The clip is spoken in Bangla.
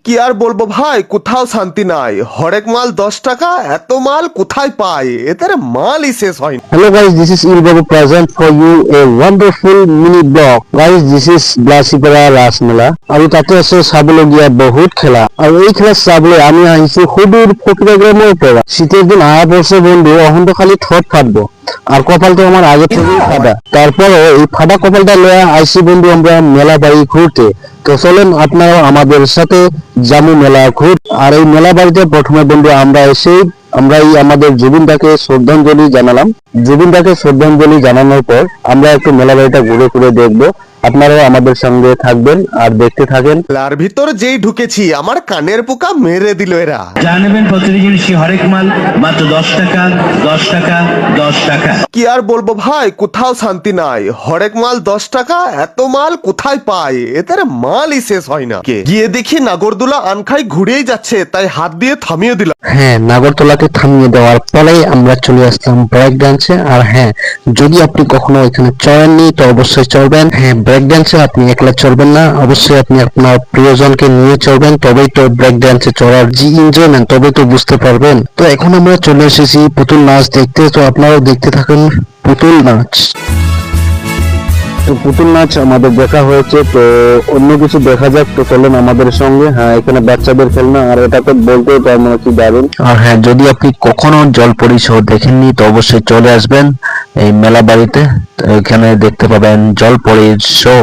কি আর বলবো ভাই, কোথাও শান্তি নাই। হরেক মাল 10 টাকা, এত মাল কোথায় পায়? এদের মালই শেষ হয় না। Hello guys, this is Ilbabu present for you a wonderful mini blog. Guys, this is Blasipara Rasmela. আৰু তাতে আছে চাবলগীয়া বহুত খেলা, আৰু এই খেলা চাবলৈ আমি আহিছো সুদূৰ ফকিৰাগ্ৰামৰ পৰা। শীতের দিন আয়া পড়ছে বন্ধু, এখন তো খালি ঠোঁট ফাটবো আর কপালটা আমার আগে থেকেই ফাটা। তারপরও এই ফাটা কপালটা লয়ে আইসি বন্ধু আমরা মেলা বাড়ি ঘুরতে। তো চলেন আপনারাও আমাদের সাথে জামু মেলা ঘুর। আর এই মেলা বাড়িতে প্রথমে বন্ধু আমরাই আমাদের জুবিনদাকে শ্রদ্ধাঞ্জলি জানালাম। জুবিনদাকে শ্রদ্ধাঞ্জলি জানানোর পর আমরা একটু মেলা বাড়িটা ঘুরে ঘুরে দেখবো। আপনারাও আমাদের সঙ্গে থাকবেন আর দেখতে থাকেন। মেলার ভিতর যেই ঢুকেছি আমার কানের পোকা মেরে দিল এরা। যা নেবেন প্রতিটি জিনিসই হরেক মাল মাত্র 10 টাকা, 10 টাকা, 10 টাকা। কি আর বলবো ভাই, কোথাও শান্তি নাই। হরেক মাল 10 টাকা, এত মাল কোথায় পায়? এদের মালই শেষ হয় না। গিয়ে দেখি নাগরদোলা আনখাই ঘুরেই যাচ্ছে, তাই হাত দিয়ে থামিয়ে দিলাম। হ্যাঁ, নাগরতলাকে থামিয়ে দেওয়ার পরেই আমরা চলে আসলাম ব্রেক ডান্সে। আর হ্যাঁ, যদি আপনি কখনো এখানে চড়েননি তো অবশ্যই চড়বেন। হ্যাঁ, ব্রেক ডান্সে আপনি একলা চড়বেন না, অবশ্যই আপনি আপনার প্রিয়জনকে নিয়ে চড়বেন, তবেই তো ব্রেক ডান্সে চড়ার যে এনজয়মেন্ট তবেই তো বুঝতে পারবেন। তো এখন আমরা চলে এসেছি পুতুল নাচ দেখতে, তো আপনারাও দেখতে থাকুন পুতুল নাচ। তো পুতুল নাচ আমাদের দেখা হয়েছে, তো অন্য কিছু দেখা যাক। তো চলেন আমাদের সঙ্গে। হ্যাঁ, এখানে বাচ্চাদের খেলনা, আর এটা তো বলতেও পারবো না কি দারুণ। আর হ্যাঁ, যদি আপনি কখনো জলপরি শো দেখেননি তো অবশ্যই চলে আসবেন এই মেলা বাড়িতে। এখানে দেখতে পাবেন জলপরির শো।